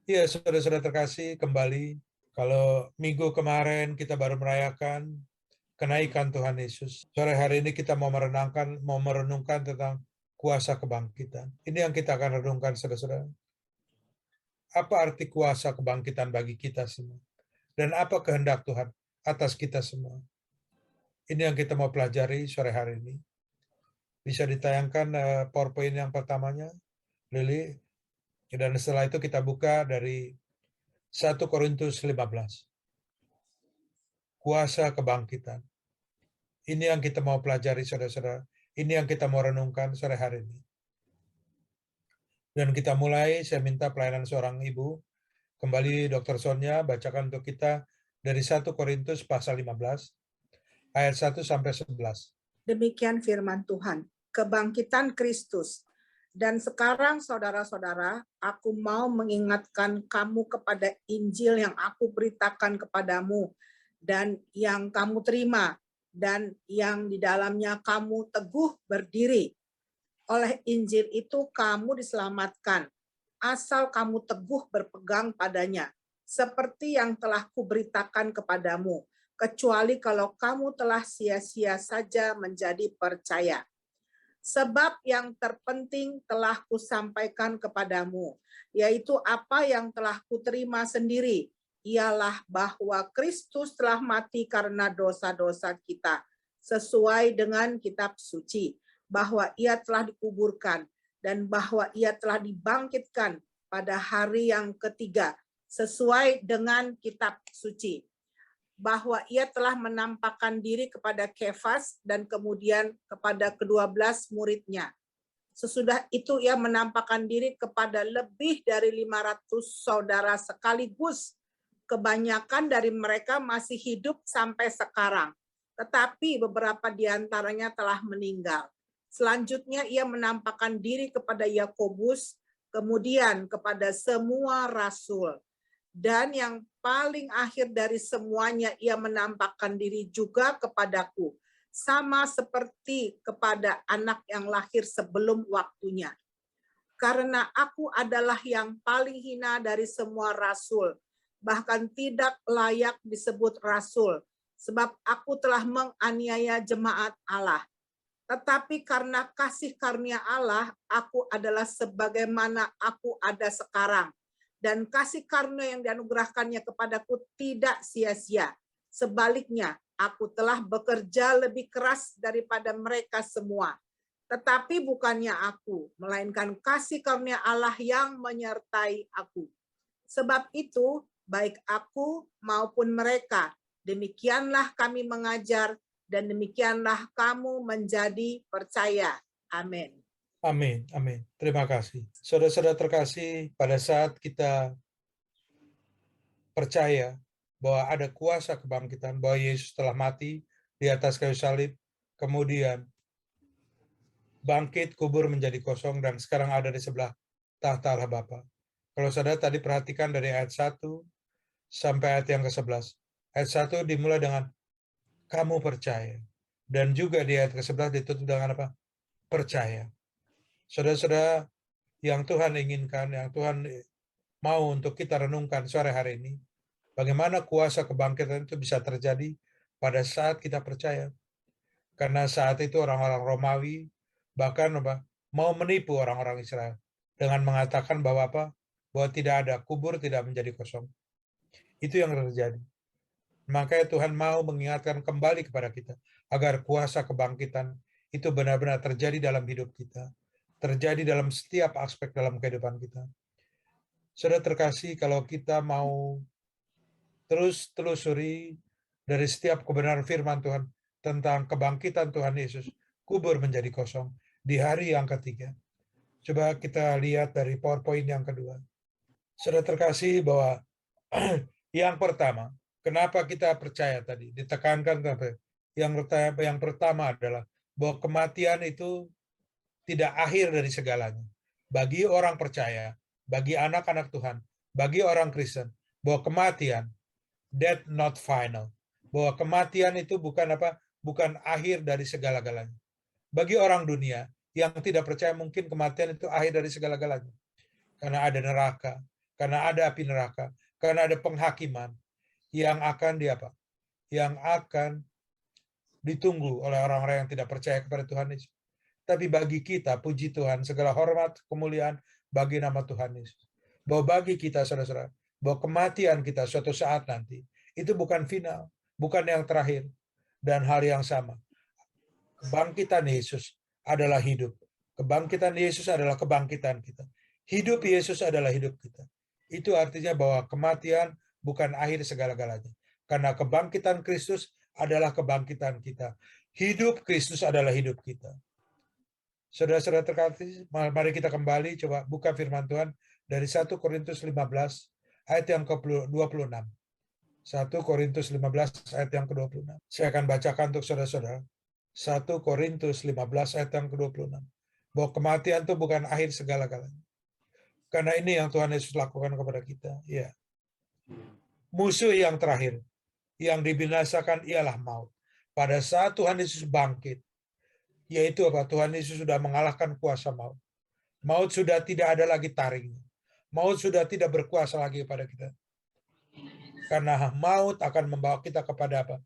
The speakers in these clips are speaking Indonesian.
Iya, saudara-saudara terkasih, kembali. Kalau minggu kemarin kita baru merayakan kenaikan Tuhan Yesus. Sore hari ini kita mau merenungkan tentang kuasa kebangkitan. Ini yang kita akan renungkan, saudara-saudara. Apa arti kuasa kebangkitan bagi kita semua? Dan apa kehendak Tuhan atas kita semua? Ini yang kita mau pelajari sore hari ini. Bisa ditayangkan PowerPoint yang pertamanya, Lili. Dan setelah itu kita buka dari 1 Korintus 15. Kuasa kebangkitan. Ini yang kita mau pelajari, saudara-saudara. Ini yang kita mau renungkan sore hari ini. Dan kita mulai, saya minta pelayanan seorang ibu. Kembali Dr. Sonia bacakan untuk kita dari 1 Korintus pasal 15, ayat 1 sampai 11. Demikian firman Tuhan, kebangkitan Kristus. Dan sekarang saudara-saudara, aku mau mengingatkan kamu kepada Injil yang aku beritakan kepadamu dan yang kamu terima dan yang di dalamnya kamu teguh berdiri. Oleh Injil itu kamu diselamatkan, asal kamu teguh berpegang padanya, seperti yang telah kuberitakan kepadamu, kecuali kalau kamu telah sia-sia saja menjadi percaya. Sebab yang terpenting telah kusampaikan kepadamu, yaitu apa yang telah kuterima sendiri, ialah bahwa Kristus telah mati karena dosa-dosa kita, sesuai dengan kitab suci, bahwa ia telah dikuburkan, dan bahwa ia telah dibangkitkan pada hari yang ketiga, sesuai dengan kitab suci, bahwa ia telah menampakkan diri kepada Kefas dan kemudian kepada ke-12 muridnya. Sesudah itu ia menampakkan diri kepada lebih dari 500 saudara sekaligus. Kebanyakan dari mereka masih hidup sampai sekarang, tetapi beberapa di antaranya telah meninggal. Selanjutnya ia menampakkan diri kepada Yakobus, kemudian kepada semua rasul. Dan yang paling akhir dari semuanya, ia menampakkan diri juga kepadaku, sama seperti kepada anak yang lahir sebelum waktunya. Karena aku adalah yang paling hina dari semua rasul, bahkan tidak layak disebut rasul, sebab aku telah menganiaya jemaat Allah. Tetapi karena kasih karunia Allah, aku adalah sebagaimana aku ada sekarang. Dan kasih karunia yang dianugerahkannya kepadaku tidak sia-sia. Sebaliknya, aku telah bekerja lebih keras daripada mereka semua. Tetapi bukannya aku, melainkan kasih karunia Allah yang menyertai aku. Sebab itu, baik aku maupun mereka, demikianlah kami mengajar, dan demikianlah kamu menjadi percaya. Amin. Amin, amin. Terima kasih. Saudara-saudara terkasih, pada saat kita percaya bahwa ada kuasa kebangkitan, bahwa Yesus telah mati di atas kayu salib, kemudian bangkit, kubur menjadi kosong, dan sekarang ada di sebelah tahta Allah Bapa. Kalau saudara tadi perhatikan dari ayat 1 sampai ayat yang ke-11. Ayat 1 dimulai dengan kamu percaya. Dan juga di ayat ke-11 ditutup dengan apa? Percaya. Saudara-saudara, yang Tuhan inginkan, yang Tuhan mau untuk kita renungkan sore hari ini, bagaimana kuasa kebangkitan itu bisa terjadi pada saat kita percaya. Karena saat itu orang-orang Romawi bahkan mau menipu orang-orang Israel dengan mengatakan bahwa bahwa tidak ada, kubur tidak menjadi kosong. Itu yang terjadi. Makanya Tuhan mau mengingatkan kembali kepada kita agar kuasa kebangkitan itu benar-benar terjadi dalam hidup kita, terjadi dalam setiap aspek dalam kehidupan kita. Saudara terkasih, kalau kita mau terus telusuri dari setiap kebenaran firman Tuhan tentang kebangkitan Tuhan Yesus, kubur menjadi kosong di hari yang ketiga. Coba kita lihat dari PowerPoint yang kedua. Saudara terkasih, bahwa yang pertama, kenapa kita percaya tadi? Ditekankan yang pertama adalah bahwa kematian itu tidak akhir dari segalanya. Bagi orang percaya, bagi anak-anak Tuhan, bagi orang Kristen, bahwa kematian, death not final. Bahwa kematian itu bukan akhir dari segala-galanya. Bagi orang dunia yang tidak percaya, mungkin kematian itu akhir dari segala-galanya. Karena ada neraka, karena ada api neraka, karena ada penghakiman yang akan yang akan ditunggu oleh orang-orang yang tidak percaya kepada Tuhan Yesus. Tapi bagi kita, puji Tuhan, segala hormat, kemuliaan bagi nama Tuhan Yesus. Bahwa bagi kita, saudara-saudara, bahwa kematian kita suatu saat nanti, itu bukan final, bukan yang terakhir. Dan hal yang sama, kebangkitan Yesus adalah hidup. Kebangkitan Yesus adalah kebangkitan kita. Hidup Yesus adalah hidup kita. Itu artinya bahwa kematian bukan akhir segala-galanya. Karena kebangkitan Kristus adalah kebangkitan kita. Hidup Kristus adalah hidup kita. Saudara-saudara terkasih, mari kita kembali coba buka firman Tuhan dari 1 Korintus 15 ayat yang ke-26. 1 Korintus 15 ayat yang ke-26. Saya akan bacakan untuk saudara-saudara. 1 Korintus 15 ayat yang ke-26. Bahwa kematian itu bukan akhir segala-galanya. Karena ini yang Tuhan Yesus lakukan kepada kita. Ya. Musuh yang terakhir, yang dibinasakan ialah maut. Pada saat Tuhan Yesus bangkit, yaitu apa? Tuhan Yesus sudah mengalahkan kuasa maut. Maut sudah tidak ada lagi taringnya. Maut sudah tidak berkuasa lagi kepada kita. Karena maut akan membawa kita kepada apa?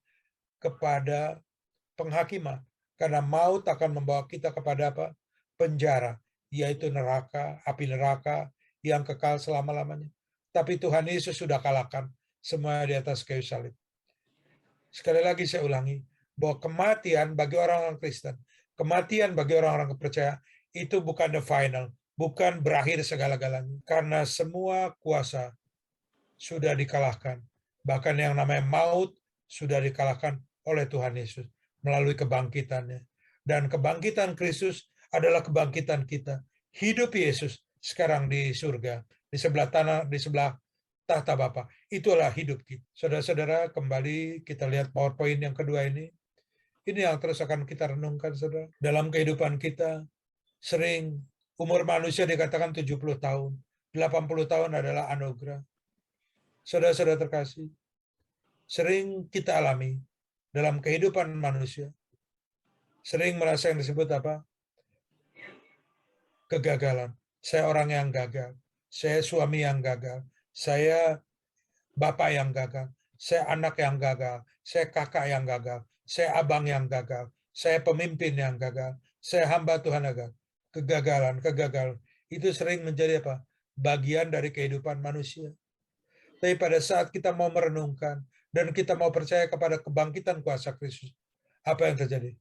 Kepada penghakiman. Karena maut akan membawa kita kepada apa? Penjara, yaitu neraka, api neraka yang kekal selama-lamanya. Tapi Tuhan Yesus sudah kalahkan semua di atas kayu salib. Sekali lagi saya ulangi, bahwa kematian bagi orang-orang Kristen, kematian bagi orang-orang percaya, itu bukan the final, bukan berakhir segala-galanya. Karena semua kuasa sudah dikalahkan. Bahkan yang namanya maut sudah dikalahkan oleh Tuhan Yesus melalui kebangkitannya. Dan kebangkitan Kristus adalah kebangkitan kita. Hidup Yesus sekarang di surga, di sebelah tanah, di sebelah tahta Bapa. Itulah hidup kita. Saudara-saudara, kembali kita lihat PowerPoint yang kedua ini. Ini yang terus akan kita renungkan, saudara. Dalam kehidupan kita, sering umur manusia dikatakan 70 tahun. 80 tahun adalah anugerah. Saudara-saudara terkasih, sering kita alami dalam kehidupan manusia, sering merasa yang disebut apa? Kegagalan. Saya orang yang gagal. Saya suami yang gagal. Saya bapak yang gagal. Saya anak yang gagal. Saya kakak yang gagal. Saya abang yang gagal. Saya pemimpin yang gagal. Saya hamba Tuhan yang gagal. Kegagalan. Itu sering menjadi apa? Bagian dari kehidupan manusia. Tapi pada saat kita mau merenungkan dan kita mau percaya kepada kebangkitan kuasa Kristus, apa yang terjadi?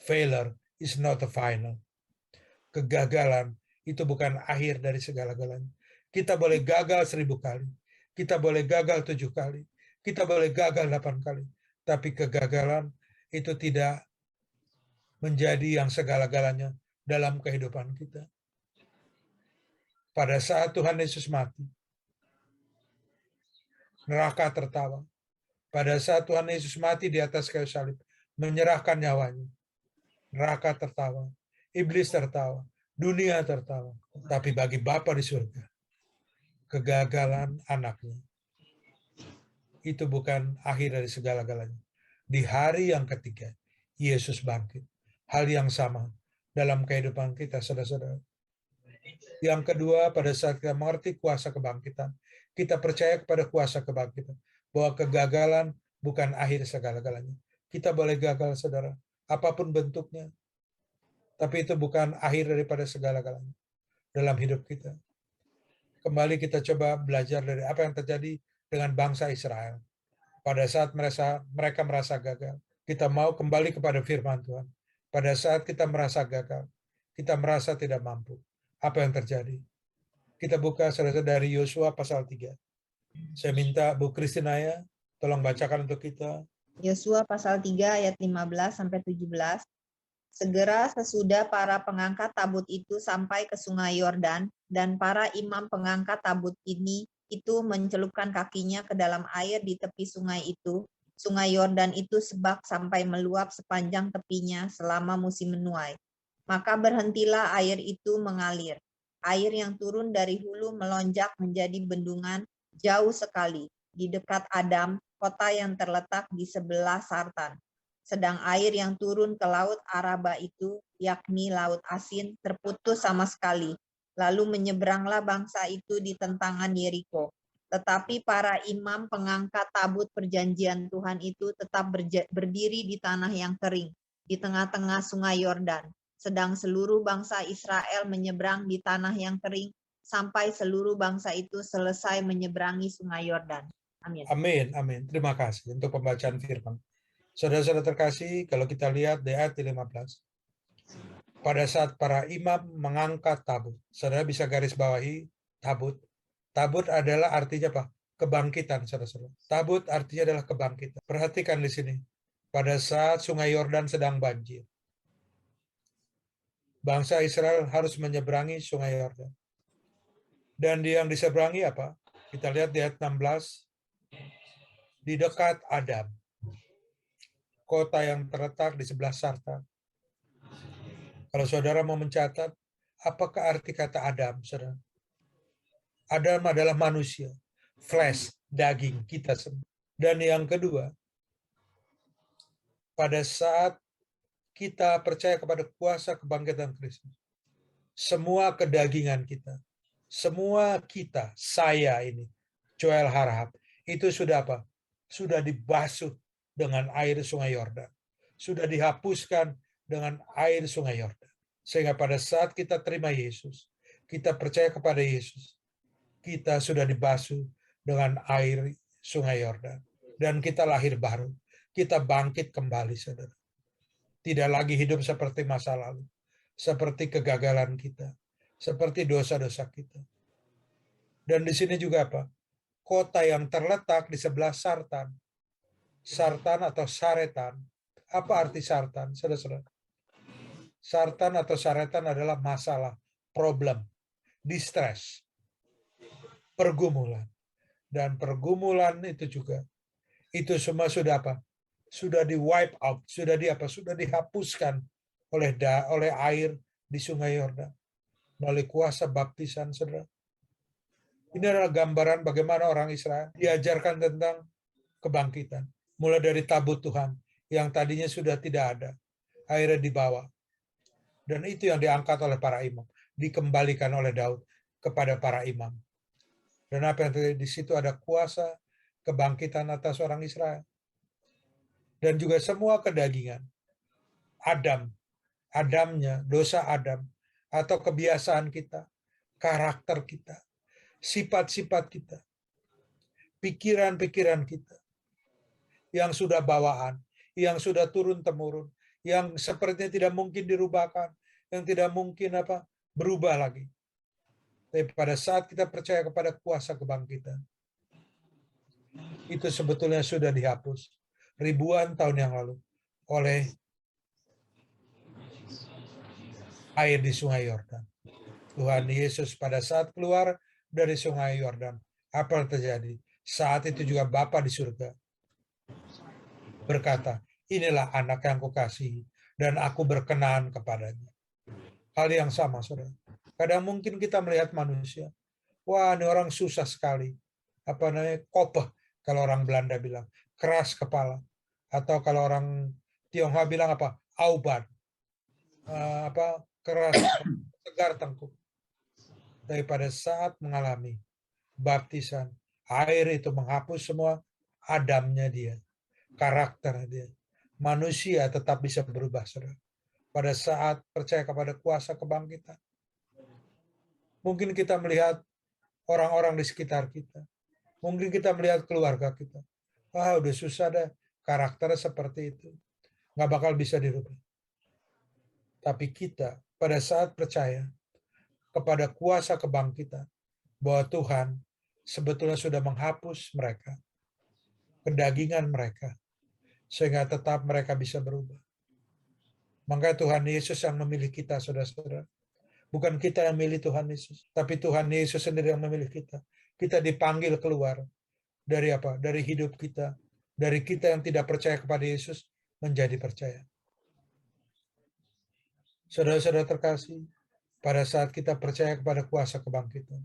Failure is not the final. Kegagalan itu bukan akhir dari segala-galanya. Kita boleh gagal 1000 kali. Kita boleh gagal 7 kali. Kita boleh gagal 8 kali. Tapi kegagalan itu tidak menjadi yang segala-galanya dalam kehidupan kita. Pada saat Tuhan Yesus mati, neraka tertawa. Pada saat Tuhan Yesus mati di atas kayu salib, menyerahkan nyawanya, neraka tertawa, iblis tertawa, dunia tertawa. Tapi bagi Bapa di surga, kegagalan anaknya itu bukan akhir dari segala-galanya. Di hari yang ketiga, Yesus bangkit. Hal yang sama dalam kehidupan kita, saudara-saudara. Yang kedua, pada saat kita mengerti kuasa kebangkitan, kita percaya kepada kuasa kebangkitan, bahwa kegagalan bukan akhir segala-galanya. Kita boleh gagal, saudara, apapun bentuknya, tapi itu bukan akhir daripada segala-galanya dalam hidup kita. Kembali kita coba belajar dari apa yang terjadi dengan bangsa Israel. Pada saat mereka merasa gagal, kita mau kembali kepada firman Tuhan. Pada saat kita merasa gagal, kita merasa tidak mampu, apa yang terjadi? Kita buka saudara dari Yosua pasal 3. Saya minta Bu Kristinaya tolong bacakan untuk kita. Yosua pasal 3 ayat 15 sampai 17. Segera sesudah para pengangkat tabut itu sampai ke sungai Yordan, dan para imam pengangkat tabut itu mencelupkan kakinya ke dalam air di tepi sungai itu. Sungai Yordan itu sebak sampai meluap sepanjang tepinya selama musim menuai. Maka berhentilah air itu mengalir. Air yang turun dari hulu melonjak menjadi bendungan jauh sekali di dekat Adam, kota yang terletak di sebelah Sartan. Sedang air yang turun ke laut Araba itu, yakni laut asin, terputus sama sekali. Lalu menyeberanglah bangsa itu di tentangan Yeriko. Tetapi para imam pengangkat tabut perjanjian Tuhan itu tetap berdiri di tanah yang kering, di tengah-tengah sungai Yordan. Sedang seluruh bangsa Israel menyeberang di tanah yang kering, sampai seluruh bangsa itu selesai menyeberangi sungai Yordan. Amin. Amin, amin. Terima kasih untuk pembacaan firman. Saudara-saudara terkasih, kalau kita lihat di ayat 15, pada saat para imam mengangkat tabut, saudara bisa garis bawahi tabut. Tabut adalah artinya apa? Kebangkitan, saudara-saudara. Tabut artinya adalah kebangkitan. Perhatikan di sini. Pada saat sungai Yordan sedang banjir, bangsa Israel harus menyeberangi sungai Yordan. Dan yang diseberangi apa? Kita lihat di ayat 16, di dekat Adam, kota yang terletak di sebelah Sartan. Kalau saudara mau mencatat, apakah arti kata Adam, saudara? Adam adalah manusia, flesh, daging, kita semua. Dan yang kedua, pada saat kita percaya kepada kuasa kebangkitan Kristus, semua kedagingan kita, semua kita, saya ini, Joel Harahap, itu sudah apa? Sudah dibasuh dengan air sungai Yordan. Sudah dihapuskan dengan air sungai Yordan. Sehingga pada saat kita terima Yesus, kita percaya kepada Yesus, kita sudah dibasuh dengan air sungai Yordan. Dan kita lahir baru. Kita bangkit kembali, saudara. Tidak lagi hidup seperti masa lalu. Seperti kegagalan kita. Seperti dosa-dosa kita. Dan di sini juga apa? Kota yang terletak di sebelah Sartan. Sartan atau Saretan. Apa arti Sartan, saudara-saudara? Sartan atau Saretan adalah masalah, problem, distress, pergumulan. Dan pergumulan itu juga, itu semua sudah apa? Sudah di wipe out, sudah dihapuskan oleh air di Sungai Yordan melalui kuasa baptisan, saudara. Ini adalah gambaran bagaimana orang Israel diajarkan tentang kebangkitan. Mulai dari tabut Tuhan yang tadinya sudah tidak ada, akhirnya dibawa. Dan itu yang diangkat oleh para imam, dikembalikan oleh Daud kepada para imam. Dan apa yang terjadi di situ ada kuasa kebangkitan atas orang Israel. Dan juga semua kedagingan. Adamnya, dosa Adam, atau kebiasaan kita, karakter kita, sifat-sifat kita, pikiran-pikiran kita, yang sudah bawaan, yang sudah turun-temurun, yang sepertinya tidak mungkin dirubahkan, yang tidak mungkin berubah lagi. Tapi pada saat kita percaya kepada kuasa kebangkitan, itu sebetulnya sudah dihapus ribuan tahun yang lalu oleh air di Sungai Yordan. Tuhan Yesus pada saat keluar dari Sungai Yordan, apa yang terjadi? Saat itu juga Bapa di surga berkata, inilah anak yang kukasihi dan aku berkenan kepadanya. Hal yang sama, saudara. Kadang mungkin kita melihat manusia, wah ini orang susah sekali, kopeh, kalau orang Belanda bilang, keras kepala, atau kalau orang Tionghoa bilang auban, keras, tegar tengkuk. Tapi pada saat mengalami baptisan, air itu menghapus semua Adamnya dia, karakter dia. Manusia tetap bisa berubah, saudara. Pada saat percaya kepada kuasa kebangkitan. Mungkin kita melihat orang-orang di sekitar kita. Mungkin kita melihat keluarga kita. Wah, udah susah deh. Karakternya seperti itu. Nggak bakal bisa dirubah. Tapi kita pada saat percaya kepada kuasa kebangkitan, bahwa Tuhan sebetulnya sudah menghapus mereka, kedagingan mereka, sehingga tetap mereka bisa berubah. Maka Tuhan Yesus yang memilih kita, saudara-saudara. Bukan kita yang memilih Tuhan Yesus, tapi Tuhan Yesus sendiri yang memilih kita. Kita dipanggil keluar dari Dari hidup kita, dari kita yang tidak percaya kepada Yesus menjadi percaya. Saudara-saudara terkasih, pada saat kita percaya kepada kuasa kebangkitan,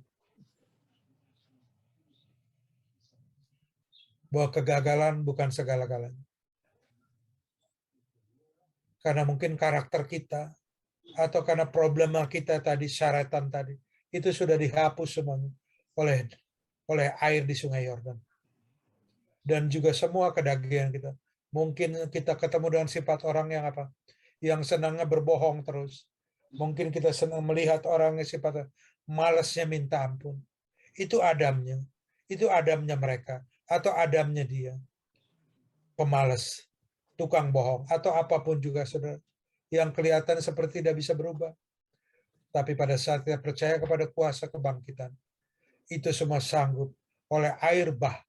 bahwa kegagalan bukan segala-galanya. Karena mungkin karakter kita, atau karena problema kita tadi, syaratan tadi, itu sudah dihapus semuanya oleh air di Sungai Yordan. Dan juga semua kedagingan kita. Mungkin kita ketemu dengan sifat orang yang apa? Yang senangnya berbohong terus. Mungkin kita senang melihat orang yang sifatnya malasnya minta ampun. Itu Adamnya. Itu Adamnya mereka. Atau Adamnya dia. Pemalas. Tukang bohong. Atau apapun juga, saudara. Yang kelihatan seperti tidak bisa berubah. Tapi pada saat kita percaya kepada kuasa kebangkitan, itu semua sanggup oleh air bah,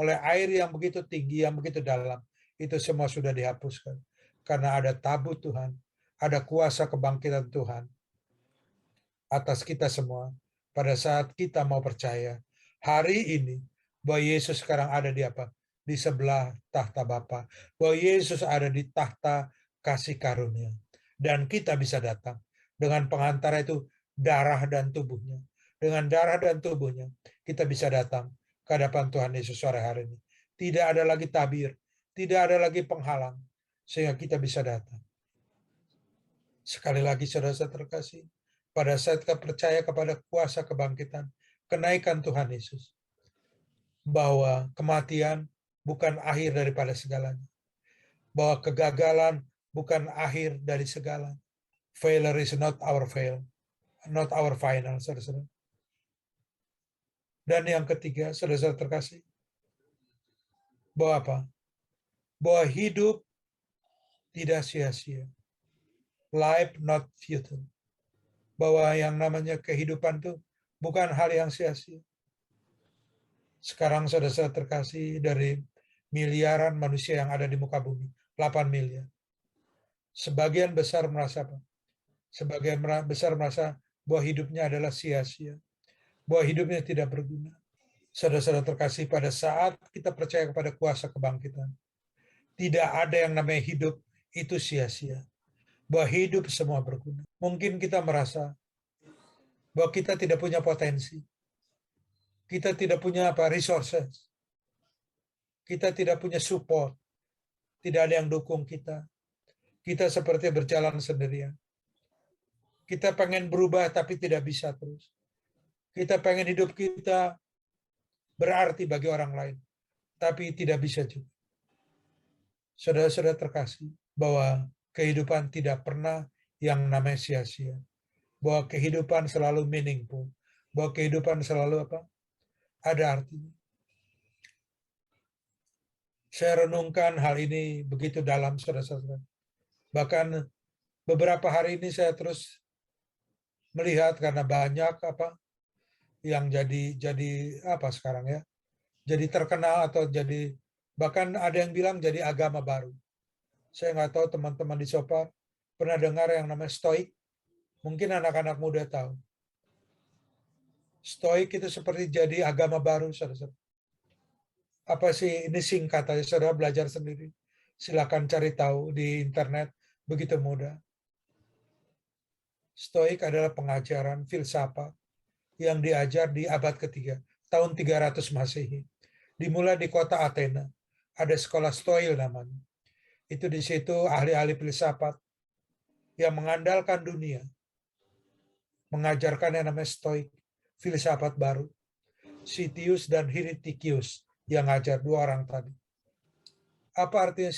oleh air yang begitu tinggi, yang begitu dalam, itu semua sudah dihapuskan. Karena ada tabut Tuhan, ada kuasa kebangkitan Tuhan atas kita semua pada saat kita mau percaya. Hari ini, bahwa Yesus sekarang ada di apa? Di sebelah tahta Bapa. Bahwa Yesus ada di tahta kasih karunia. Dan kita bisa datang. Dengan pengantara itu darah dan tubuhnya. Dengan darah dan tubuhnya, kita bisa datang ke hadapan Tuhan Yesus sore hari ini. Tidak ada lagi tabir, tidak ada lagi penghalang, sehingga kita bisa datang. Sekali lagi saudara terkasih, pada saat kita percaya kepada kuasa kebangkitan, kenaikan Tuhan Yesus, bahwa kematian bukan akhir daripada segalanya, bahwa kegagalan bukan akhir dari segalanya. Failure is not our final, saudara-saudara. Dan yang ketiga, saudara-saudara terkasih, bahwa apa? Bahwa hidup tidak sia-sia. Life not futile. Bahwa yang namanya kehidupan itu bukan hal yang sia-sia. Sekarang saudara-saudara terkasih, dari miliaran manusia yang ada di muka bumi, 8 miliar. Sebagian besar merasa apa? Sebagian besar merasa bahwa hidupnya adalah sia-sia. Bahwa hidupnya tidak berguna. Saudara-saudara terkasih, pada saat kita percaya kepada kuasa kebangkitan, tidak ada yang namanya hidup itu sia-sia. Bahwa hidup semua berguna. Mungkin kita merasa bahwa kita tidak punya potensi. Kita tidak punya resources. Kita tidak punya support. Tidak ada yang dukung kita. Kita seperti berjalan sendirian. Kita pengen berubah tapi tidak bisa terus. Kita pengen hidup kita berarti bagi orang lain. Tapi tidak bisa juga. Saudara-saudara terkasih, bahwa kehidupan tidak pernah yang namanya sia-sia. Bahwa kehidupan selalu meaningful. Bahwa kehidupan selalu apa? Ada artinya. Saya renungkan hal ini begitu dalam, saudara-saudara. Bahkan beberapa hari ini saya terus melihat karena banyak apa yang jadi apa sekarang ya, jadi terkenal atau jadi bahkan ada yang bilang jadi agama baru. Saya nggak tahu teman-teman di Sopar pernah dengar yang namanya Stoik. Mungkin anak-anak muda tahu. Stoik itu seperti jadi agama baru, saudara. Apa sih ini singkat aja, saudara belajar sendiri. Silakan cari tahu di internet, begitu mudah. Stoik adalah pengajaran filsafat yang diajar di abad ketiga, tahun 300 Masehi. Dimulai di kota Athena. Ada sekolah Stoil namanya. Itu di situ ahli-ahli filsafat yang mengandalkan dunia. Mengajarkan yang namanya Stoik, filsafat baru. Citius dan Hirticius yang ngajar, dua orang tadi. Apa artinya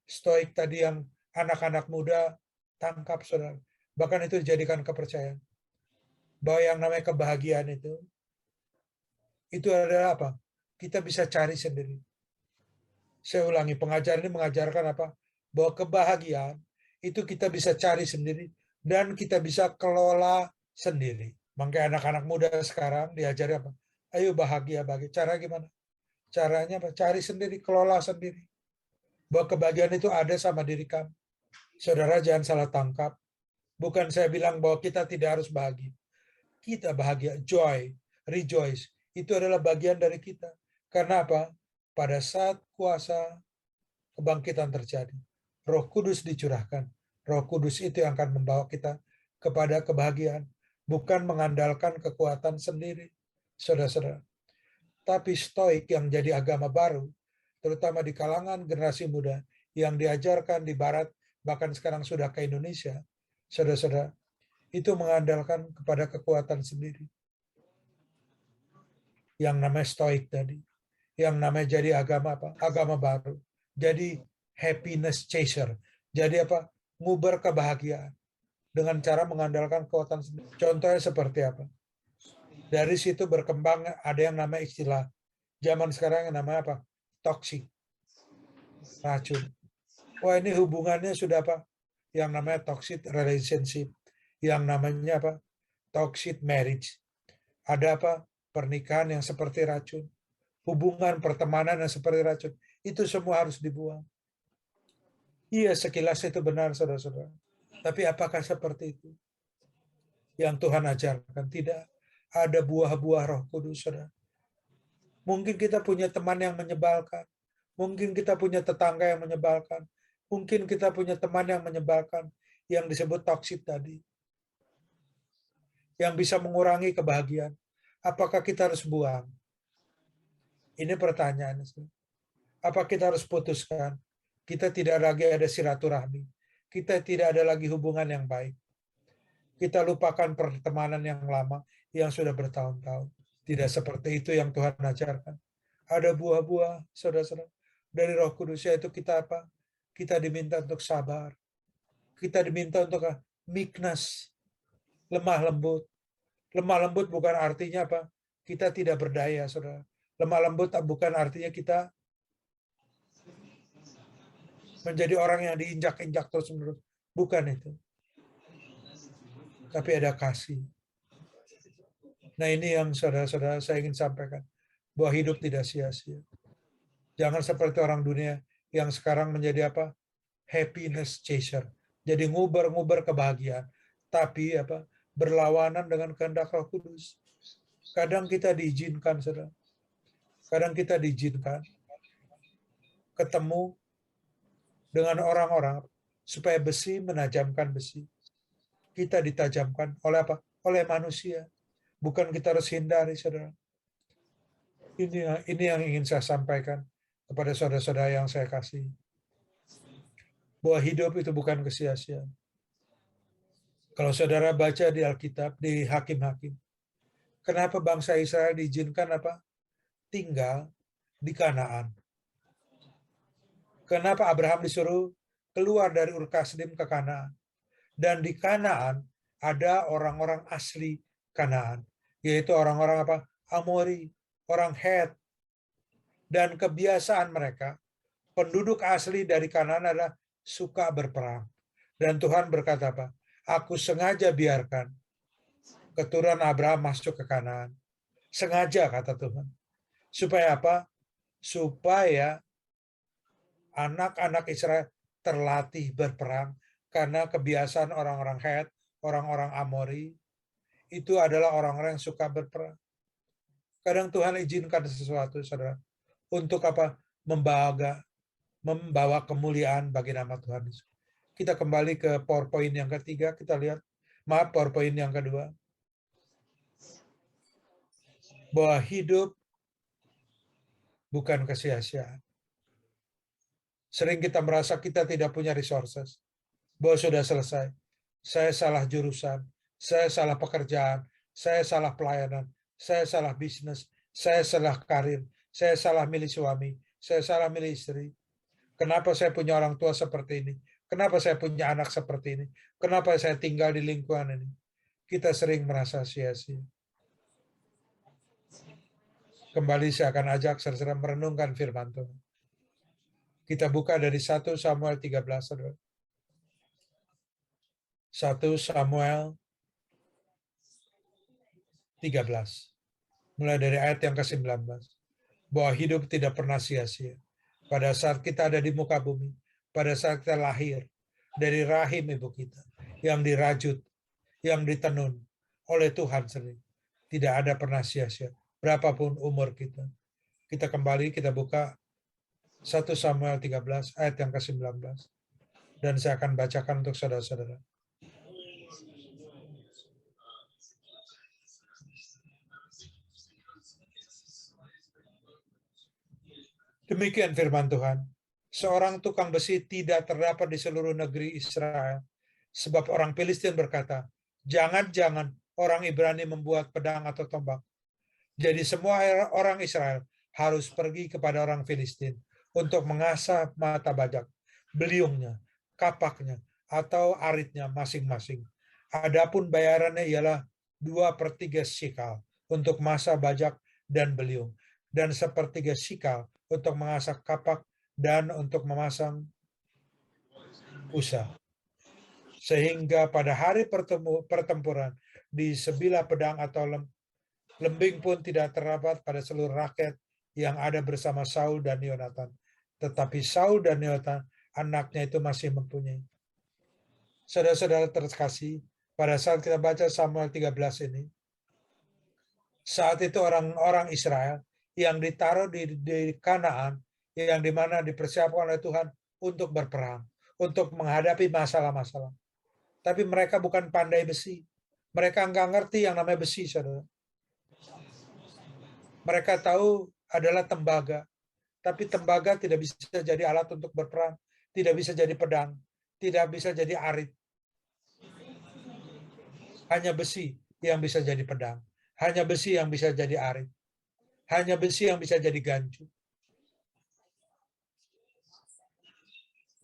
Stoik tadi yang anak-anak muda tangkap, saudara? Bahkan itu dijadikan kepercayaan. Bahwa yang namanya kebahagiaan itu adalah apa? Kita bisa cari sendiri. Saya ulangi, pengajar ini mengajarkan apa? Bahwa kebahagiaan itu kita bisa cari sendiri dan kita bisa kelola sendiri. Makanya anak-anak muda sekarang diajari apa? Ayo bahagia. Cara gimana? Caranya apa? Cari sendiri, kelola sendiri. Bahwa kebahagiaan itu ada sama diri kamu. Saudara jangan salah tangkap. Bukan saya bilang bahwa kita tidak harus bahagia. Kita bahagia, joy, rejoice. Itu adalah bagian dari kita. Karena apa? Pada saat kuasa kebangkitan terjadi, Roh Kudus dicurahkan. Roh Kudus itu yang akan membawa kita kepada kebahagiaan. Bukan mengandalkan kekuatan sendiri, saudara-saudara. Tapi Stoik yang jadi agama baru, terutama di kalangan generasi muda, yang diajarkan di Barat, bahkan sekarang sudah ke Indonesia, saudara-saudara, itu mengandalkan kepada kekuatan sendiri. Yang namanya stoik tadi. Yang namanya jadi agama apa? Agama baru. Jadi happiness chaser. Jadi apa? Nguber kebahagiaan. Dengan cara mengandalkan kekuatan sendiri. Contohnya seperti apa? Dari situ berkembang ada yang namanya istilah. Zaman sekarang yang namanya apa? Toxic. Racun. Wah, ini hubungannya sudah apa? Yang namanya toxic relationship. Yang namanya apa? Toxic marriage. Ada apa? Pernikahan yang seperti racun. Hubungan pertemanan yang seperti racun. Itu semua harus dibuang. Iya, sekilas itu benar, saudara-saudara. Tapi apakah seperti itu? Yang Tuhan ajarkan? Tidak. Ada buah-buah Roh Kudus, saudara. Mungkin kita punya teman yang menyebalkan. Mungkin kita punya tetangga yang menyebalkan. Mungkin kita punya teman yang menyebalkan. Yang disebut toksik tadi. Yang bisa mengurangi kebahagiaan. Apakah kita harus buang? Ini pertanyaan. Apa kita harus putuskan? Kita tidak lagi ada silaturahmi. Kita tidak ada lagi hubungan yang baik. Kita lupakan pertemanan yang lama yang sudah bertahun-tahun. Tidak seperti itu yang Tuhan ajarkan. Ada buah-buah, saudara-saudara. Dari Roh Kudus, yaitu kita apa? Kita diminta untuk sabar. Kita diminta untuk meekness, lemah lembut. Lemah lembut bukan artinya apa? Kita tidak berdaya, saudara. Lemah lembut bukan artinya kita menjadi orang yang diinjak-injak terus-menerus. Bukan itu. Tapi ada kasih. Nah, ini yang saudara-saudara saya ingin sampaikan. Bahwa hidup tidak sia-sia. Jangan seperti orang dunia yang sekarang menjadi apa? Happiness chaser. Jadi nguber-nguber kebahagiaan. Tapi apa? Berlawanan dengan kehendak Roh Kudus. Kadang kita diizinkan, saudara. Kadang kita diizinkan ketemu dengan orang-orang supaya besi menajamkan besi. Kita ditajamkan oleh apa? Oleh manusia. Bukan kita harus hindari, saudara. Ini yang ingin saya sampaikan kepada saudara-saudara yang saya kasih. Bahwa hidup itu bukan kesia-siaan. Kalau saudara baca di Alkitab, di Hakim-Hakim, kenapa bangsa Israel diizinkan apa? Tinggal di Kanaan. Kenapa Abraham disuruh keluar dari Ur Kasdim ke Kanaan? Dan di Kanaan ada orang-orang asli Kanaan, yaitu orang-orang apa? Amori, orang Het. Dan kebiasaan mereka, penduduk asli dari Kanaan adalah suka berperang. Dan Tuhan berkata apa? Aku sengaja biarkan keturunan Abraham masuk ke Kanaan. Sengaja, kata Tuhan. Supaya apa? Supaya anak-anak Israel terlatih berperang, karena kebiasaan orang-orang Het, orang-orang Amori, itu adalah orang-orang yang suka berperang. Kadang Tuhan izinkan sesuatu, saudara, untuk apa? Membawa kemuliaan bagi nama Tuhan. Kita kembali ke PowerPoint yang ketiga, kita lihat. Maaf, PowerPoint yang kedua. Bahwa hidup bukan kesia-siaan. Sering kita merasa kita tidak punya resources. Bahwa sudah selesai. Saya salah jurusan, saya salah pekerjaan, saya salah pelayanan, saya salah bisnis, saya salah karir, saya salah milih suami, saya salah milih istri. Kenapa saya punya orang tua seperti ini? Kenapa saya punya anak seperti ini? Kenapa saya tinggal di lingkungan ini? Kita sering merasa sia-sia. Kembali saya akan ajak saudara merenungkan firman Tuhan. Kita buka dari 1 Samuel 13. 1 Samuel 13. Mulai dari ayat yang ke-19. Bahwa hidup tidak pernah sia-sia. Pada saat kita ada di muka bumi, pada saat kita lahir dari rahim ibu kita, yang dirajut, yang ditenun oleh Tuhan sendiri, tidak ada pernah sia-sia, berapapun umur kita. Kita kembali, kita buka 1 Samuel 13 ayat yang ke-19. Dan saya akan bacakan untuk saudara-saudara. Demikian firman Tuhan. Seorang tukang besi tidak terdapat di seluruh negeri Israel. Sebab orang Filistin berkata, Jangan-jangan orang Ibrani membuat pedang atau tombak. Jadi semua orang Israel harus pergi kepada orang Filistin untuk mengasah mata bajak, beliungnya, kapaknya, atau aritnya masing-masing. Adapun bayarannya ialah 2/3 shikal untuk masa bajak dan beliung, dan 1/3 shikal untuk mengasah kapak dan untuk memasang usa. Sehingga pada hari pertempuran di sebilah pedang atau lembing pun tidak terdapat pada seluruh rakyat yang ada bersama Saul dan Yonatan. Tetapi Saul dan Yonatan, anaknya itu masih mempunyai. Saudara-saudara terkasih, pada saat kita baca Samuel 13 ini, saat itu orang-orang Israel yang ditaruh di Kanaan, yang dimana dipersiapkan oleh Tuhan untuk berperang, untuk menghadapi masalah-masalah. Tapi mereka bukan pandai besi. Mereka nggak ngerti yang namanya besi, saudara. Mereka tahu adalah tembaga, tapi tembaga tidak bisa jadi alat untuk berperang, tidak bisa jadi pedang, tidak bisa jadi arit. Hanya besi yang bisa jadi pedang, hanya besi yang bisa jadi arit, hanya besi yang bisa jadi gancu.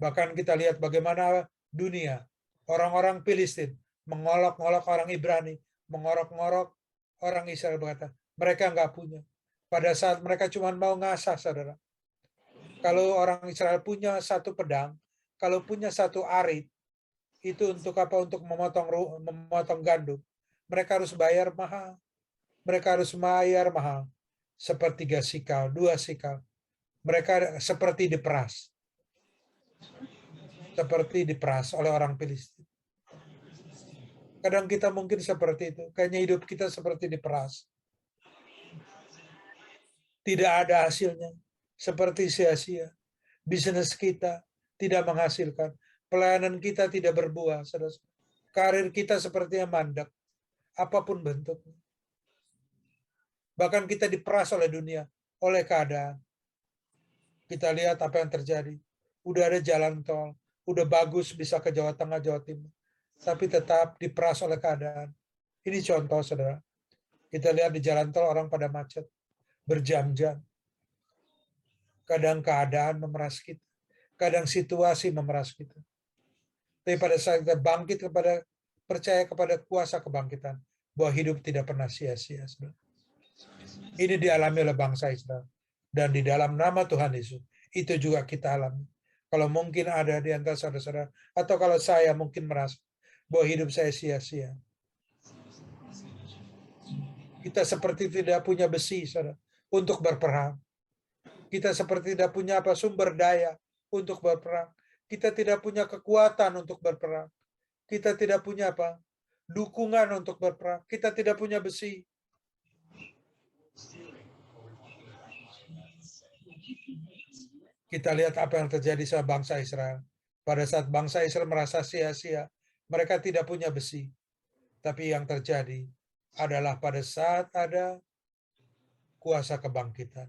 Bahkan kita lihat bagaimana dunia, orang-orang Filistin mengolok-olok orang Ibrani, mengorok-ngorok orang Israel, berkata, mereka nggak punya. Pada saat mereka cuma mau ngasah, saudara. Kalau orang Israel punya satu pedang, kalau punya satu arit, itu untuk apa? Untuk memotong gandum. Mereka harus bayar mahal. Mereka harus bayar mahal. 1/3 sikal, 2 sikal. Mereka seperti diperas. Seperti diperas oleh orang Filistin. Kadang kita mungkin seperti itu. Kayaknya hidup kita seperti diperas. Tidak ada hasilnya. Seperti sia-sia. Bisnis kita tidak menghasilkan. Pelayanan kita tidak berbuah. Karir kita sepertinya mandek. Apapun bentuknya. Bahkan kita diperas oleh dunia. Oleh keadaan. Kita lihat apa yang terjadi. Udah ada jalan tol. Udah bagus bisa ke Jawa Tengah, Jawa Timur. Tapi tetap diperas oleh keadaan. Ini contoh, saudara. Kita lihat di jalan tol orang pada macet. Berjam-jam. Kadang keadaan memeras kita. Kadang situasi memeras kita. Tapi pada saat kita bangkit percaya kepada kuasa kebangkitan. Bahwa hidup tidak pernah sia-sia. Ini dialami oleh bangsa Israel. Dan di dalam nama Tuhan Yesus. Itu juga kita alami. Kalau mungkin ada di antara saudara-saudara. Atau kalau saya mungkin merasa bahwa hidup saya sia-sia. Kita seperti tidak punya besi, saudara, untuk berperang. Kita seperti tidak punya sumber daya untuk berperang. Kita tidak punya kekuatan untuk berperang. Kita tidak punya dukungan untuk berperang. Kita tidak punya besi. Kita lihat apa yang terjadi sama bangsa Israel. Pada saat bangsa Israel merasa sia-sia, mereka tidak punya besi. Tapi yang terjadi adalah pada saat ada kuasa kebangkitan.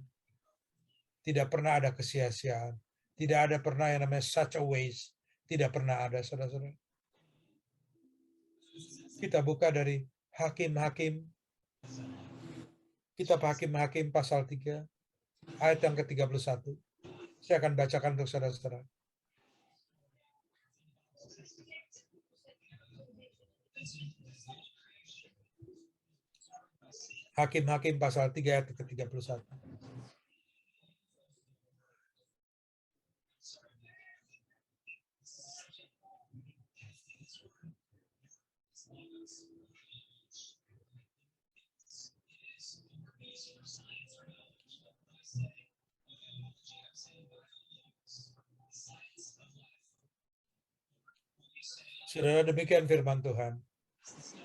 Tidak pernah ada kesia-siaan. Tidak ada pernah yang namanya such a waste. Tidak pernah ada, saudara-saudara. Kita buka dari Hakim-Hakim. Kitab Hakim-Hakim pasal 3, ayat yang ke-31. Saya akan bacakan untuk saudara-saudara. Hakim-Hakim pasal 3 ayat ke-31. Saudara, demikian firman Tuhan.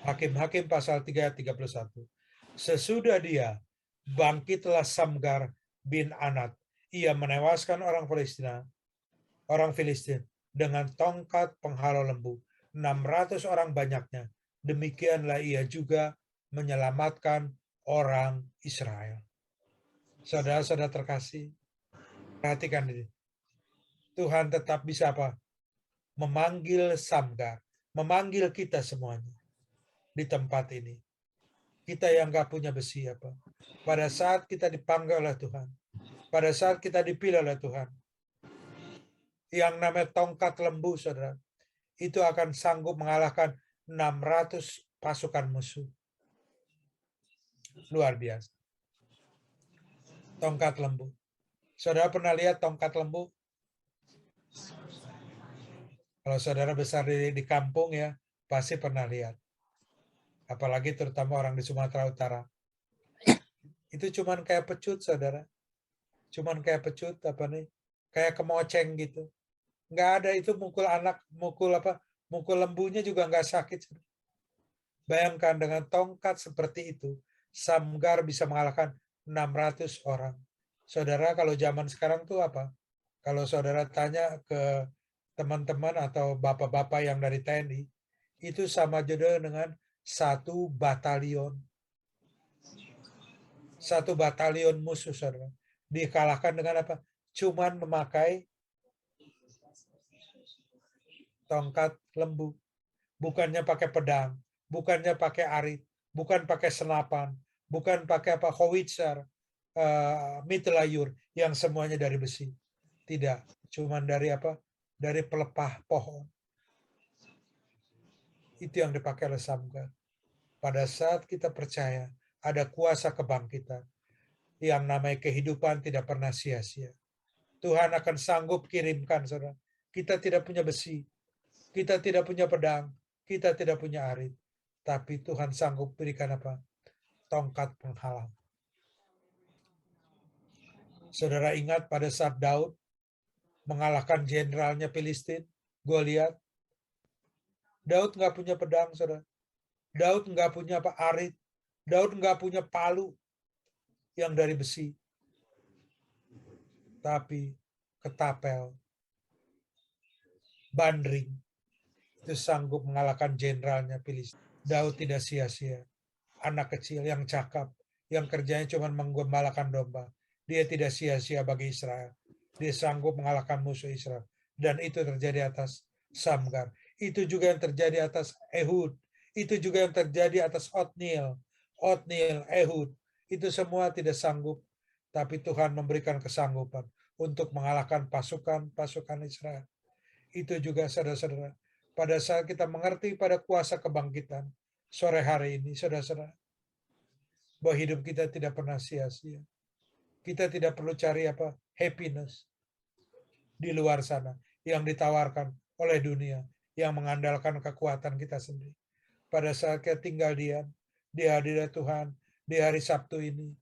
Hakim-Hakim pasal 3 ayat 31. Sesudah dia, bangkitlah Samgar bin Anat. Ia menewaskan orang Filistin dengan tongkat penghalau lembu. 600 orang banyaknya. Demikianlah ia juga menyelamatkan orang Israel. Saudara-saudara terkasih, perhatikan ini. Tuhan tetap bisa memanggil Samgar, memanggil kita semuanya. di tempat ini. Kita yang nggak punya besi apa. Pada saat kita dipanggil oleh Tuhan, pada saat kita dipilih oleh Tuhan, yang namanya tongkat lembu, saudara, itu akan sanggup mengalahkan 600 pasukan musuh. Luar biasa. Tongkat lembu. Saudara pernah lihat tongkat lembu? Kalau saudara besar di kampung ya, pasti pernah lihat. Apalagi terutama orang di Sumatera Utara. Itu cuman kayak pecut, saudara. Cuman kayak pecut, kayak kemoceng gitu. Nggak ada itu mukul anak, mukul lembunya juga nggak sakit. Bayangkan dengan tongkat seperti itu, Samgar bisa mengalahkan 600 orang. Saudara, kalau zaman sekarang tuh apa? Kalau saudara tanya ke teman-teman atau bapak-bapak yang dari TNI, itu sama juga dengan 1 batalion. 1 batalion musuh, saudara. Dikalahkan dengan apa? Cuman memakai tongkat lembu. Bukannya pakai pedang, bukannya pakai arit, bukan pakai senapan, bukan pakai howitzer, mitrailleur yang semuanya dari besi. Tidak, cuman dari dari pelepah pohon. Itu yang dipakai oleh Samgar. Pada saat kita percaya ada kuasa kebangkitan, yang namanya kehidupan tidak pernah sia-sia. Tuhan akan sanggup kirimkan, saudara. Kita tidak punya besi, kita tidak punya pedang, kita tidak punya arit, tapi Tuhan sanggup berikan tongkat penghalang. Saudara ingat pada saat Daud mengalahkan jenderalnya Filistin, Goliat. Daud nggak punya pedang, saudara. Daud nggak punya arit. Daud nggak punya palu yang dari besi. Tapi ketapel, bandring, itu sanggup mengalahkan jenderalnya Filistin. Daud tidak sia-sia. Anak kecil yang cakap, yang kerjanya cuma menggembalakan domba. Dia tidak sia-sia bagi Israel. Dia sanggup mengalahkan musuh Israel. Dan itu terjadi atas Samgar. Itu juga yang terjadi atas Ehud. Itu juga yang terjadi atas Otniel, Ehud. Itu semua tidak sanggup. Tapi Tuhan memberikan kesanggupan untuk mengalahkan pasukan-pasukan Israel. Itu juga saudara-saudara. Pada saat kita mengerti pada kuasa kebangkitan, sore hari ini, saudara-saudara, bahwa hidup kita tidak pernah sia-sia. Kita tidak perlu cari happiness di luar sana yang ditawarkan oleh dunia, yang mengandalkan kekuatan kita sendiri. Pada saat kita tinggal diam di hadirat Tuhan, di hari Sabtu ini,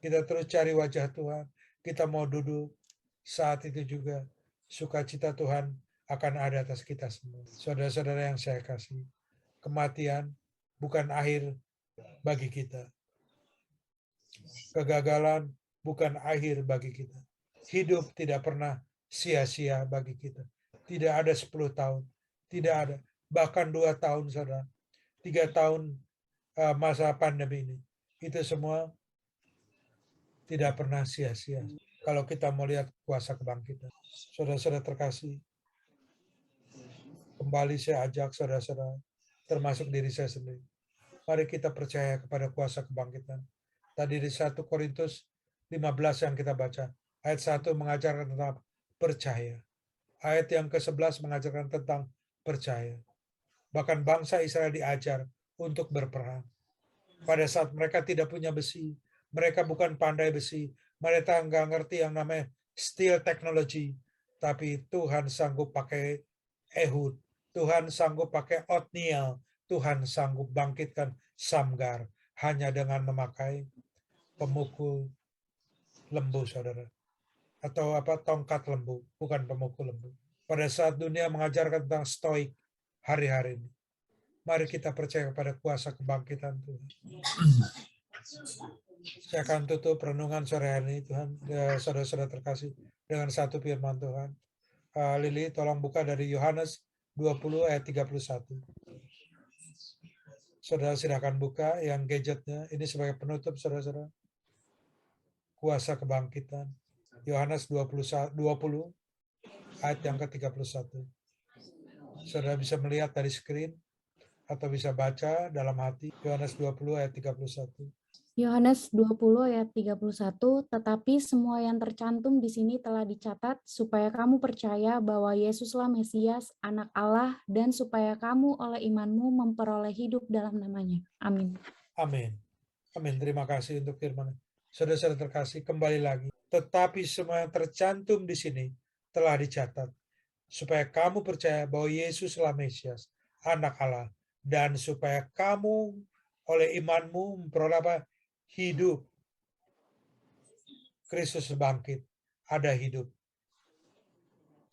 kita terus cari wajah Tuhan, kita mau duduk, saat itu juga sukacita Tuhan akan ada atas kita semua. Saudara-saudara yang saya kasih, kematian bukan akhir bagi kita. Kegagalan bukan akhir bagi kita. Hidup tidak pernah sia-sia bagi kita. Tidak ada 10 tahun. Tidak ada. Bahkan 2 tahun, saudara. 3 tahun masa pandemi ini. Itu semua tidak pernah sia-sia. Kalau kita mau lihat kuasa kebangkitan. Saudara-saudara terkasih, kembali saya ajak saudara-saudara, termasuk diri saya sendiri. Mari kita percaya kepada kuasa kebangkitan. Tadi di 1 Korintus 15 yang kita baca. Ayat 1 mengajarkan tentang percaya. Ayat yang ke-11 mengajarkan tentang percaya. Bahkan bangsa Israel diajar untuk berperang. Pada saat mereka tidak punya besi, mereka bukan pandai besi, mereka nggak ngerti yang namanya steel technology, tapi Tuhan sanggup pakai Ehud, Tuhan sanggup pakai Otniel, Tuhan sanggup bangkitkan Samgar hanya dengan memakai pemukul lembu, saudara. Atau tongkat lembu, bukan pemukul lembu. Pada saat dunia mengajarkan tentang stoik hari-hari ini, mari kita percaya kepada kuasa kebangkitan Tuhan. Saya akan tutup renungan sore hari ini, Tuhan, saudara-saudara terkasih, dengan satu firman Tuhan. Lili, tolong buka dari Yohanes 20 ayat 31. Saudara silakan buka yang gadgetnya. Ini sebagai penutup, saudara-saudara. Kuasa kebangkitan. Yohanes 20 ayat yang ke-31. Saudara bisa melihat dari screen Atau bisa baca dalam hati, Yohanes 20 ayat 31. Yohanes 20 ayat 31, tetapi semua yang tercantum di sini telah dicatat supaya kamu percaya bahwa Yesuslah Mesias, Anak Allah, dan supaya kamu oleh imanmu memperoleh hidup dalam namanya. Amin. Amin. Amin. Terima kasih untuk firman. Saudara-saudara terkasih, kembali lagi. Tetapi semua yang tercantum di sini telah dicatat supaya kamu percaya bahwa Yesuslah Mesias, Anak Allah, dan supaya kamu oleh imanmu memperoleh apa? Hidup. Kristus bangkit, ada hidup.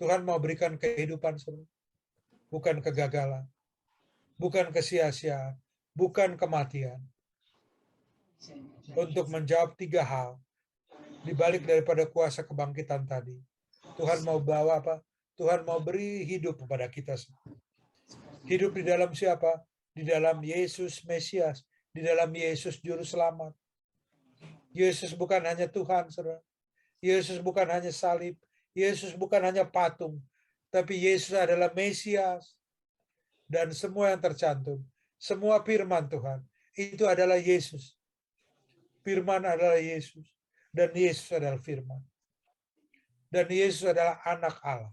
Tuhan mau berikan kehidupan, bukan kegagalan, bukan kesia-siaan, bukan kematian. Untuk menjawab 3 hal, dibalik daripada kuasa kebangkitan tadi. Tuhan mau bawa apa? Tuhan mau beri hidup kepada kita. Hidup di dalam siapa? Di dalam Yesus Mesias, di dalam Yesus Juru Selamat. Yesus bukan hanya Tuhan, saudara. Yesus bukan hanya salib. Yesus bukan hanya patung. Tapi Yesus adalah Mesias. Dan semua yang tercantum, semua firman Tuhan, itu adalah Yesus. Firman adalah Yesus. Dan Yesus adalah firman. Dan Yesus adalah anak Allah.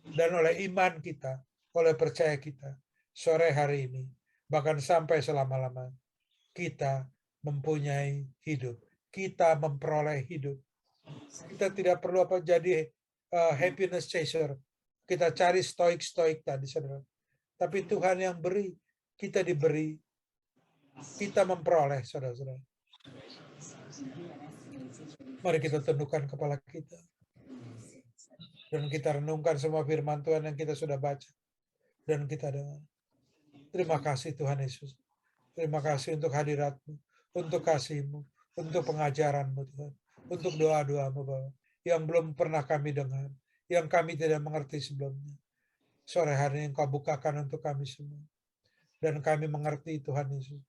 Dan oleh iman kita, oleh percaya kita, sore hari ini, bahkan sampai selama-lama, kita mempunyai hidup. Kita memperoleh hidup. Kita tidak perlu apa jadi happiness chaser. Kita cari stoik-stoik tadi, saudara. Tapi Tuhan yang beri, kita diberi, kita memperoleh, saudara-saudara. Mari kita tundukkan kepala kita. Dan kita renungkan semua firman Tuhan yang kita sudah baca. Dan kita dengar. Terima kasih Tuhan Yesus. Terima kasih untuk hadirat-Mu, untuk kasih-Mu, untuk pengajaran-Mu Tuhan. Untuk doa-doa-Mu Bapak, yang belum pernah kami dengar, yang kami tidak mengerti sebelumnya. Sore hari ini Engkau bukakan untuk kami semua. Dan kami mengerti Tuhan Yesus.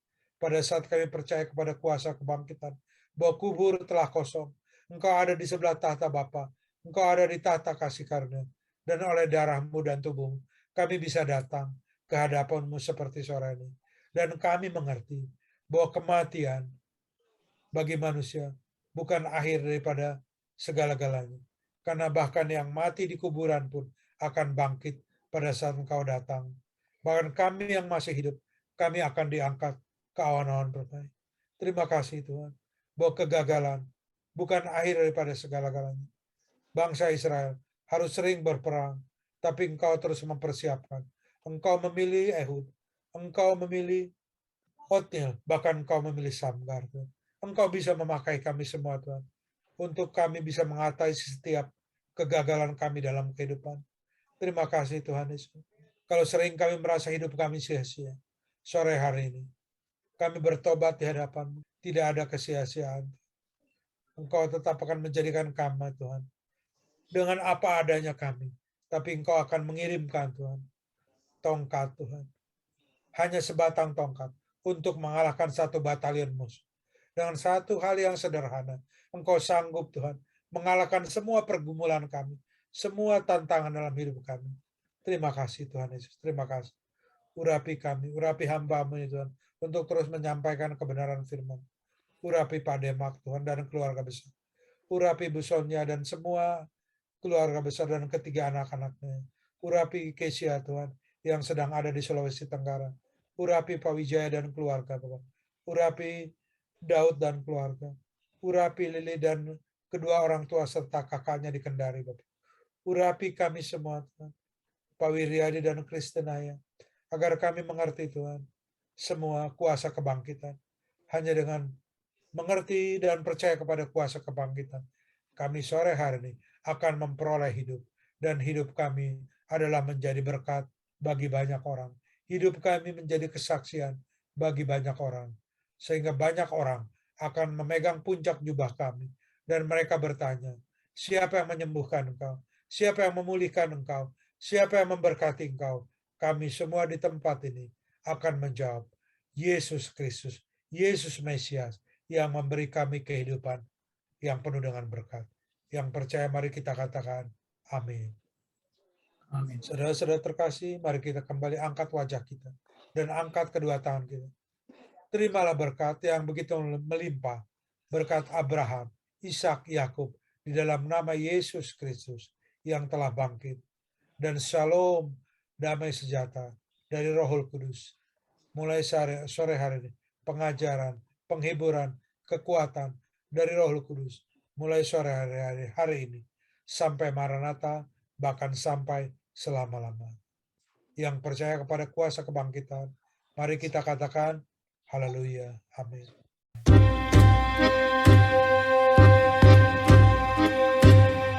Pada saat kami percaya kepada kuasa kebangkitan, bahwa kubur telah kosong. Engkau ada di sebelah tahta Bapa. Engkau ada di tahta kasih karunia. Dan oleh darah-Mu dan tubuh-Mu, kami bisa datang ke hadapan-Mu seperti sore ini. Dan kami mengerti bahwa kematian bagi manusia bukan akhir daripada segala-galanya. Karena bahkan yang mati di kuburan pun akan bangkit pada saat Engkau datang. Bahkan kami yang masih hidup, kami akan diangkat ke awan-awan permai. Terima kasih Tuhan, bahwa kegagalan bukan akhir daripada segala-galanya. Bangsa Israel harus sering berperang, tapi Engkau terus mempersiapkan. Engkau memilih Ehud, Engkau memilih Otniel, bahkan Engkau memilih Samgar. Tuhan. Engkau bisa memakai kami semua Tuhan, untuk kami bisa mengatasi setiap kegagalan kami dalam kehidupan. Terima kasih Tuhan Yesus. Kalau sering kami merasa hidup kami sia-sia, sore hari ini, kami bertobat di hadapan-Mu. Tidak ada kesia-siaan. Engkau tetap akan menjadikan kami Tuhan, dengan apa adanya kami. Tapi Engkau akan mengirimkan Tuhan, tongkat Tuhan. Hanya sebatang tongkat untuk mengalahkan satu batalion musuh. Dengan satu hal yang sederhana, Engkau sanggup Tuhan mengalahkan semua pergumulan kami, semua tantangan dalam hidup kami. Terima kasih Tuhan Yesus, terima kasih. Urapi kami, urapi hamba-Mu Tuhan, untuk terus menyampaikan kebenaran firman. Urapi Pak Demak Tuhan dan keluarga besar. Urapi Bu Sonia dan semua keluarga besar dan ketiga anak-anaknya. Urapi Kesia Tuhan yang sedang ada di Sulawesi Tenggara. Urapi Pak Wijaya dan keluarga Bapak. Urapi Daud dan keluarga. Urapi Lili dan kedua orang tua serta kakaknya di Kendari Bapak. Urapi kami semua Tuhan. Pak Wiryadi dan Kristenaya. Agar kami mengerti Tuhan. Semua kuasa kebangkitan. Hanya dengan mengerti dan percaya kepada kuasa kebangkitan, kami sore hari ini akan memperoleh hidup. Dan hidup kami adalah menjadi berkat bagi banyak orang. Hidup kami menjadi kesaksian bagi banyak orang. Sehingga banyak orang akan memegang puncak jubah kami. Dan mereka bertanya, siapa yang menyembuhkan engkau? Siapa yang memulihkan engkau? Siapa yang memberkati engkau? Kami semua di tempat ini akan menjawab, Yesus Kristus, Yesus Mesias, yang memberi kami kehidupan yang penuh dengan berkat. Yang percaya mari kita katakan, amin. Amin. Saudara-saudara terkasih, mari kita kembali angkat wajah kita. dan angkat kedua tangan kita. Terimalah berkat yang begitu melimpah, berkat Abraham, Ishak, Yakub, di dalam nama Yesus Kristus yang telah bangkit. Dan shalom, damai sejahtera dari Rohul Kudus. Mulai sore hari ini, pengajaran, penghiburan, kekuatan dari Rohul Kudus. Mulai sore hari ini, sampai Maranatha, bahkan sampai selama-lama. Yang percaya kepada kuasa kebangkitan, mari kita katakan, haleluya, amin.